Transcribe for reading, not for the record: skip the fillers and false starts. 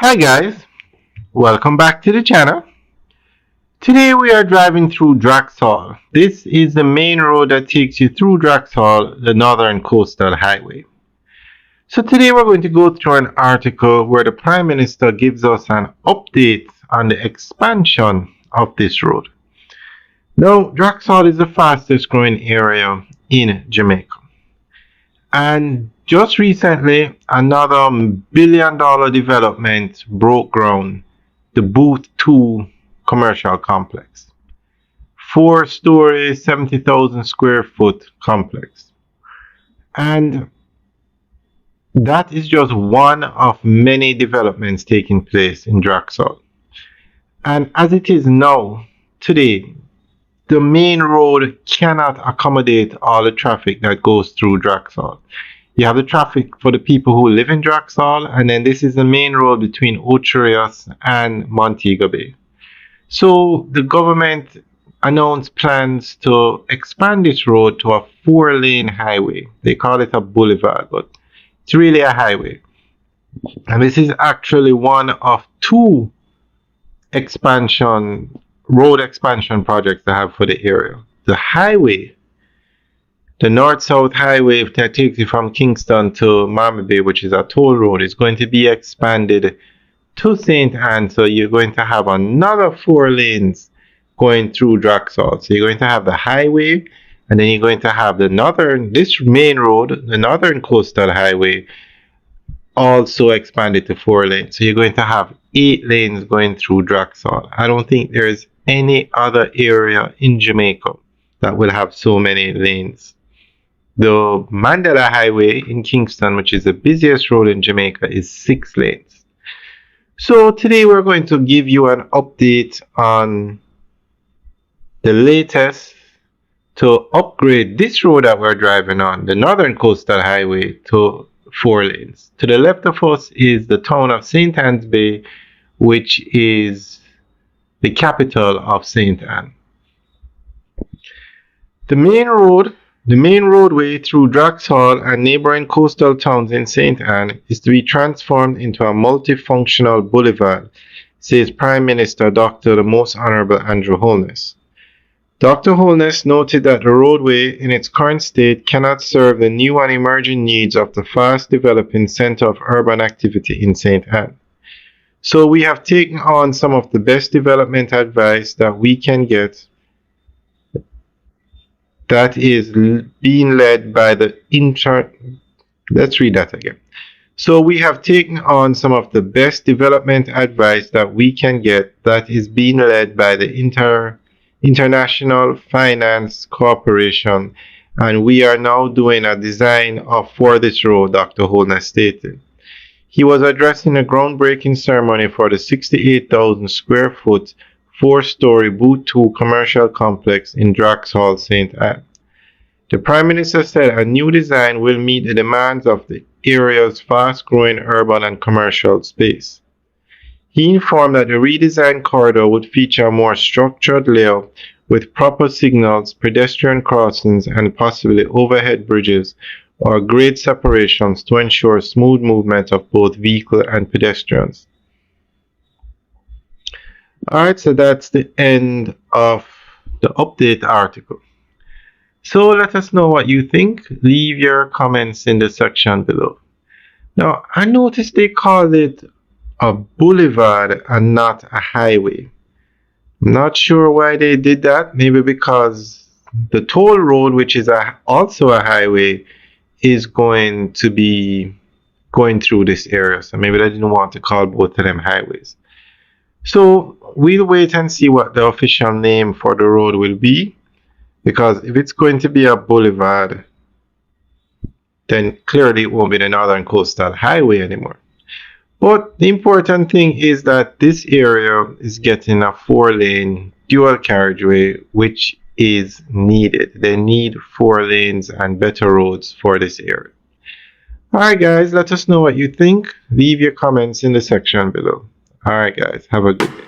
Hi guys, welcome back to the channel. Today we are driving through Draxall. This is the main road that takes you through Draxall, the Northern Coastal Highway. So today we're going to go through an article where the Prime Minister gives us an update on the expansion of this road. Now, Draxall is the fastest growing area in Jamaica. And just recently, another $1 billion development broke ground, the Booth 2 commercial complex. 4-story, 70,000 square foot complex. And that is just one of many developments taking place in Draxall. And as it is now, today, the main road cannot accommodate all the traffic that goes through Draxall. You have the traffic for the people who live in Draxall, and then this is the main road between Ocherius and Montego Bay. So the government announced plans to expand this road to a 4-lane highway. They call it a boulevard, but it's really a highway. And this is actually one of two road expansion projects they have for the area. The highway, the north-south highway that takes you from Kingston to Miami Bay, which is a toll road, is going to be expanded to St. Anne. So you're going to have another 4 lanes going through Draxall. So you're going to have the highway, and then you're going to have this main road, the Northern Coastal Highway, also expanded to 4 lanes. So you're going to have 8 lanes going through Draxall. I don't think there's any other area in Jamaica that will have so many lanes. The Mandela Highway in Kingston, which is the busiest road in Jamaica, is 6 lanes. So today we're going to give you an update on the latest to upgrade this road that we're driving on, the Northern Coastal Highway, to 4 lanes. To the left of us is the town of St. Anne's Bay, which is the capital of St. Anne. The main roadway through Draxall and neighboring coastal towns in St. Anne is to be transformed into a multifunctional boulevard, says Prime Minister Dr. the Most Honorable Andrew Holness. Dr. Holness noted that the roadway in its current state cannot serve the new and emerging needs of the fast developing center of urban activity in St. Anne. So we have taken on some of the best development advice that we can get that is being led by the Let's read that again. So we have taken on some of the best development advice that we can get that is being led by the International Finance Corporation, and we are now doing a design for this road, Dr. Holness stated. He was addressing a groundbreaking ceremony for the 68,000 square foot, 4-story Booth 2 commercial complex in Draxall, St. Anne. The Prime Minister said a new design will meet the demands of the area's fast-growing urban and commercial space. He informed that the redesigned corridor would feature a more structured layout with proper signals, pedestrian crossings, and possibly overhead bridges or grade separations to ensure smooth movement of both vehicle and pedestrians. Alright, so that's the end of the update article. So let us know what you think. Leave your comments in the section below. Now, I noticed they called it a boulevard and not a highway. Not sure why they did that. Maybe because the toll road, which is also a highway, is going to be going through this area. So maybe they didn't want to call both of them highways. So we'll wait and see what the official name for the road will be. Because if it's going to be a boulevard, then clearly it won't be the Northern Coastal Highway anymore. But the important thing is that this area is getting a 4-lane dual carriageway, which is needed. They need 4 lanes and better roads for this area. Alright guys, let us know what you think. Leave your comments in the section below. Alright guys, have a good day.